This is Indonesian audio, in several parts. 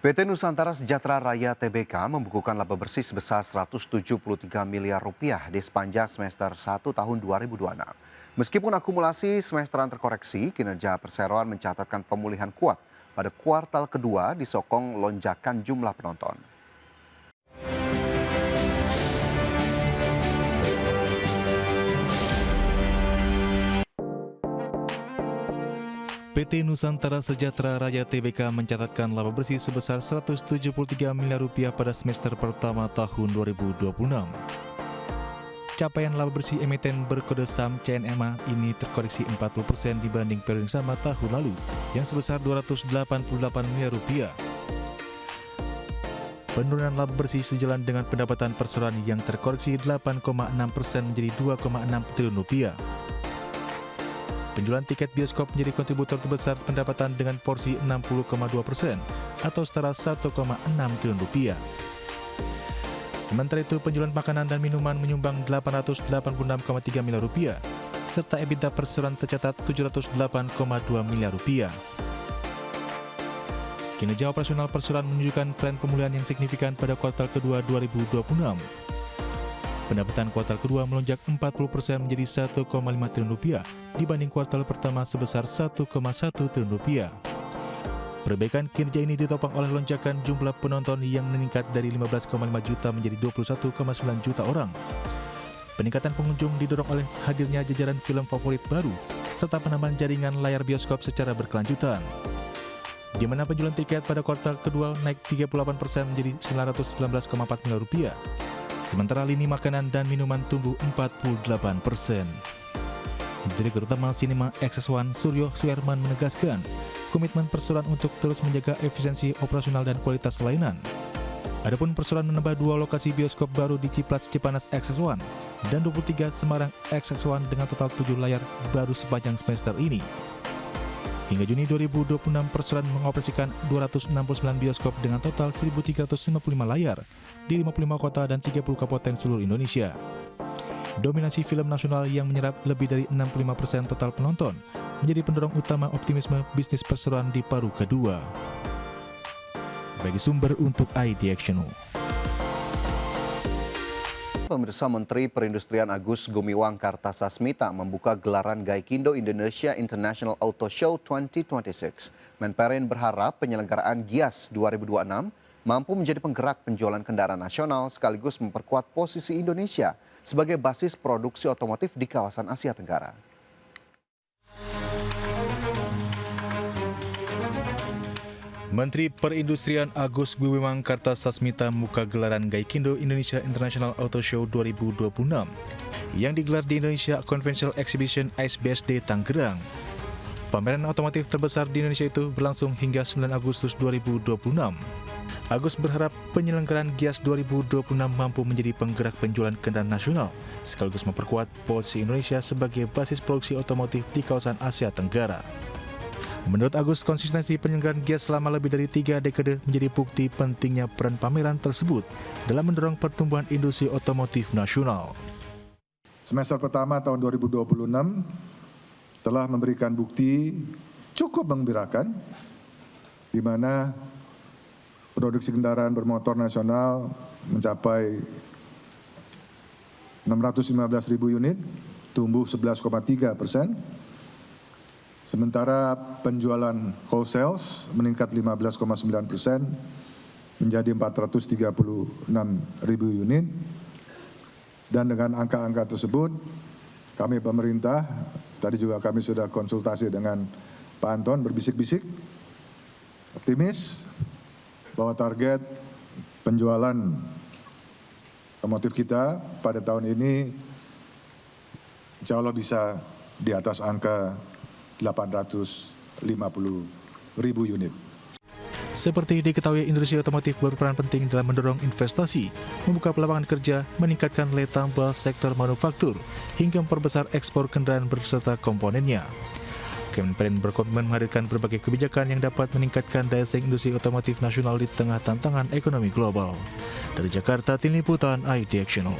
PT Nusantara Sejahtera Raya Tbk membukukan laba bersih sebesar 173 miliar rupiah di sepanjang semester 1 tahun 2026. Meskipun akumulasi semesteran terkoreksi, kinerja perseroan mencatatkan pemulihan kuat pada kuartal kedua disokong lonjakan jumlah penonton. PT Nusantara Sejahtera Raya Tbk mencatatkan laba bersih sebesar 173 miliar rupiah pada semester pertama tahun 2026. Capaian laba bersih emiten berkode saham CNMA ini terkoreksi 40% dibanding periode yang sama tahun lalu, yang sebesar 288 miliar rupiah. Penurunan laba bersih sejalan dengan pendapatan perseroan yang terkoreksi 8,6% menjadi 2,6 triliun rupiah. Penjualan tiket bioskop menjadi kontributor terbesar pendapatan dengan porsi 60,2% atau setara 1,6 triliun rupiah. Sementara itu, penjualan makanan dan minuman menyumbang 886,3 miliar rupiah, serta EBITDA perseroan tercatat 708,2 miliar rupiah. Kinerja operasional perseroan menunjukkan tren pemulihan yang signifikan pada kuartal kedua 2026. Pendapatan kuartal kedua melonjak 40% menjadi 1,5 triliun rupiah dibanding kuartal pertama sebesar 1,1 triliun rupiah. Perbaikan kinerja ini ditopang oleh lonjakan jumlah penonton yang meningkat dari 15,5 juta menjadi 21,9 juta orang. Peningkatan pengunjung didorong oleh hadirnya jajaran film favorit baru serta penambahan jaringan layar bioskop secara berkelanjutan, di mana penjualan tiket pada kuartal kedua naik 38% menjadi 919,4 miliar rupiah. Sementara lini makanan dan minuman tumbuh 48%. Direktur Utama Sinema XS1 Suryo Suherman menegaskan komitmen perseroan untuk terus menjaga efisiensi operasional dan kualitas layanan. Adapun perseroan menambah 2 lokasi bioskop baru di Ciplac Cipanas XS1 dan 23 Semarang XS1 dengan total 7 layar baru sepanjang semester ini. Hingga Juni 2026, perseroan mengoperasikan 269 bioskop dengan total 1.355 layar di 55 kota dan 30 kabupaten seluruh Indonesia. Dominasi film nasional yang menyerap lebih dari 65% total penonton menjadi pendorong utama optimisme bisnis perseroan di paruh kedua. Bagi sumber untuk ID Action. Pemirsa, Menteri Perindustrian Agus Gumiwang Kartasasmita membuka gelaran Gaikindo Indonesia International Auto Show 2026. Menperin berharap penyelenggaraan GIAS 2026 mampu menjadi penggerak penjualan kendaraan nasional sekaligus memperkuat posisi Indonesia sebagai basis produksi otomotif di kawasan Asia Tenggara. Menteri Perindustrian Agus Gumiwang Kartasasmita membuka gelaran Gaikindo Indonesia International Auto Show 2026 yang digelar di Indonesia Conventional Exhibition ISBSD Tangerang. Pameran otomotif terbesar di Indonesia itu berlangsung hingga 9 Agustus 2026. Agus berharap penyelenggaraan GIAS 2026 mampu menjadi penggerak penjualan kendaraan nasional sekaligus memperkuat posisi Indonesia sebagai basis produksi otomotif di kawasan Asia Tenggara. Menurut Agus, konsistensi penyelenggaraan GIAS selama lebih dari 3 dekade menjadi bukti pentingnya peran pameran tersebut dalam mendorong pertumbuhan industri otomotif nasional. Semester pertama tahun 2026 telah memberikan bukti cukup menggembirakan, di mana produksi kendaraan bermotor nasional mencapai 615.000 unit, tumbuh 11,3%. Sementara penjualan wholesale meningkat 15,9% menjadi 436.000 unit. Dan dengan angka-angka tersebut, kami pemerintah, tadi juga kami sudah konsultasi dengan Pak Anton, berbisik-bisik, optimis bahwa target penjualan otomotif kita pada tahun ini insya Allah bisa di atas angka 850.000 unit. Seperti diketahui, industri otomotif berperan penting dalam mendorong investasi, membuka lapangan kerja, meningkatkan nilai tambah sektor manufaktur, hingga memperbesar ekspor kendaraan berserta komponennya. Kemenperin berkomitmen menghadirkan berbagai kebijakan yang dapat meningkatkan daya saing industri otomotif nasional di tengah tantangan ekonomi global. Dari Jakarta, Tim Liputan ID Action.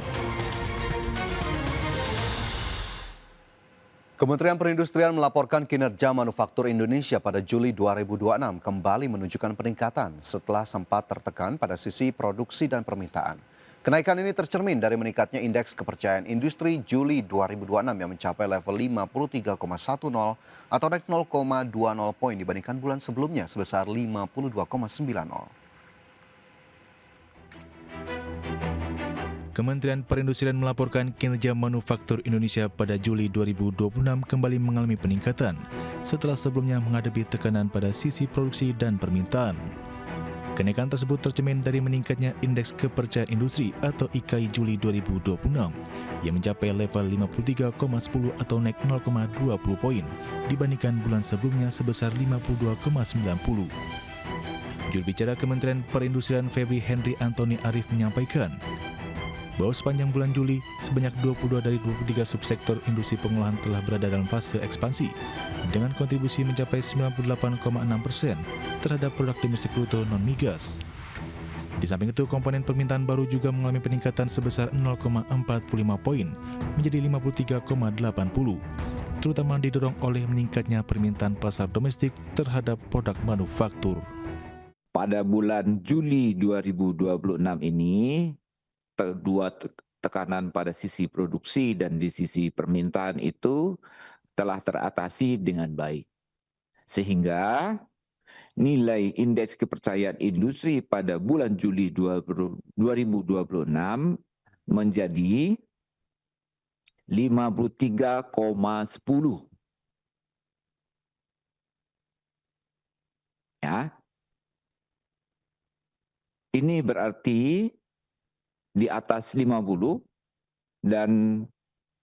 Kementerian Perindustrian melaporkan kinerja manufaktur Indonesia pada Juli 2026 kembali menunjukkan peningkatan setelah sempat tertekan pada sisi produksi dan permintaan. Kenaikan ini tercermin dari meningkatnya indeks kepercayaan industri Juli 2026 yang mencapai level 53,10 atau naik 0,20 poin dibandingkan bulan sebelumnya sebesar 52,90. Kementerian Perindustrian melaporkan kinerja manufaktur Indonesia pada Juli 2026 kembali mengalami peningkatan setelah sebelumnya menghadapi tekanan pada sisi produksi dan permintaan. Kenaikan tersebut tercermin dari meningkatnya indeks kepercayaan industri atau IKI Juli 2026 yang mencapai level 53,10 atau naik 0,20 poin dibandingkan bulan sebelumnya sebesar 52,90. Juru bicara Kementerian Perindustrian Febri Henry Antoni Arif menyampaikan bahwa sepanjang bulan Juli, sebanyak 22 dari 23 subsektor industri pengolahan telah berada dalam fase ekspansi, dengan kontribusi mencapai 98,6% terhadap produk domestik bruto non-migas. Di samping itu, komponen permintaan baru juga mengalami peningkatan sebesar 0,45 poin menjadi 53,80, terutama didorong oleh meningkatnya permintaan pasar domestik terhadap produk manufaktur. Pada bulan Juli 2026 ini, dua tekanan pada sisi produksi dan di sisi permintaan itu telah teratasi dengan baik. Sehingga nilai indeks kepercayaan industri pada bulan Juli 2026 menjadi 53,10. Ya. Ini berarti di atas 50 dan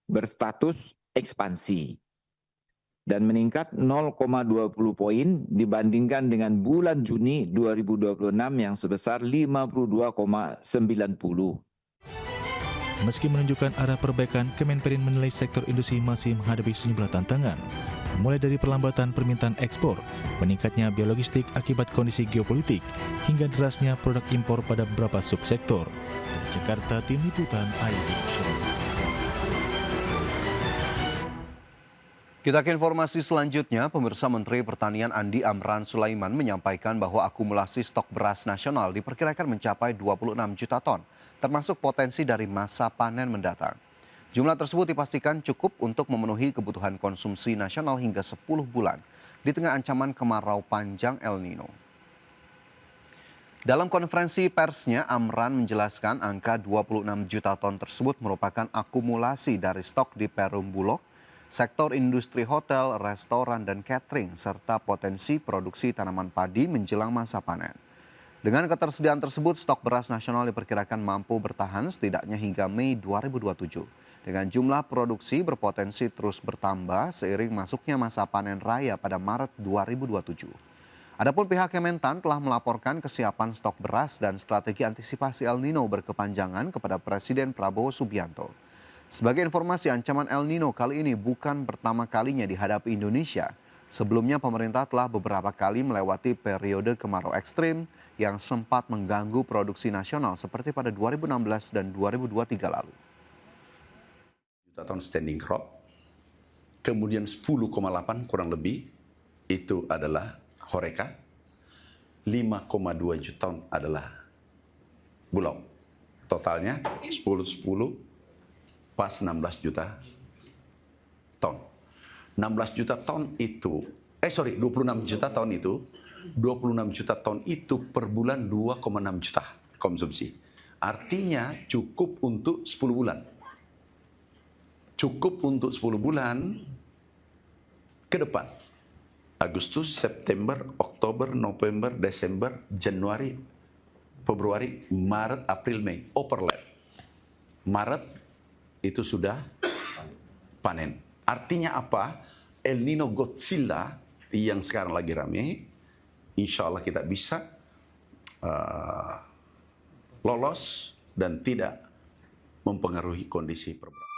berstatus ekspansi dan meningkat 0,20 poin dibandingkan dengan bulan Juni 2026 yang sebesar 52,90. Meski menunjukkan arah perbaikan, Kemenperin menilai sektor industri masih menghadapi sejumlah tantangan, mulai dari perlambatan permintaan ekspor, meningkatnya biaya logistik akibat kondisi geopolitik, hingga derasnya produk impor pada beberapa subsektor. Jakarta, Tim Liputan ID. Kita ke informasi selanjutnya, pemirsa. Menteri Pertanian Andi Amran Sulaiman menyampaikan bahwa akumulasi stok beras nasional diperkirakan mencapai 26 juta ton, termasuk potensi dari masa panen mendatang. Jumlah tersebut dipastikan cukup untuk memenuhi kebutuhan konsumsi nasional hingga 10 bulan di tengah ancaman kemarau panjang El Nino. Dalam konferensi persnya, Amran menjelaskan angka 26 juta ton tersebut merupakan akumulasi dari stok di Perum Bulog, sektor industri hotel, restoran, dan catering, serta potensi produksi tanaman padi menjelang masa panen. Dengan ketersediaan tersebut, stok beras nasional diperkirakan mampu bertahan setidaknya hingga Mei 2027. Dengan jumlah produksi berpotensi terus bertambah seiring masuknya masa panen raya pada Maret 2027. Adapun pihak Kementan telah melaporkan kesiapan stok beras dan strategi antisipasi El Nino berkepanjangan kepada Presiden Prabowo Subianto. Sebagai informasi, ancaman El Nino kali ini bukan pertama kalinya dihadapi Indonesia. Sebelumnya pemerintah telah beberapa kali melewati periode kemarau ekstrim yang sempat mengganggu produksi nasional seperti pada 2016 dan 2023 lalu. Juta ton standing crop, kemudian 10,8 kurang lebih itu adalah Horeca, 5,2 juta ton adalah Bulog. Totalnya 10 pas 16 juta ton. 26 juta ton itu, 26 juta ton itu, 26 juta ton itu per bulan 2,6 juta konsumsi. Artinya cukup untuk 10 bulan. Cukup untuk 10 bulan ke depan. Agustus, September, Oktober, November, Desember, Januari, Februari, Maret, April, Mei. Overlap. Maret itu sudah panen. Artinya apa? El Nino Godzilla yang sekarang lagi rame, insya Allah kita bisa lolos dan tidak mempengaruhi kondisi perberahan.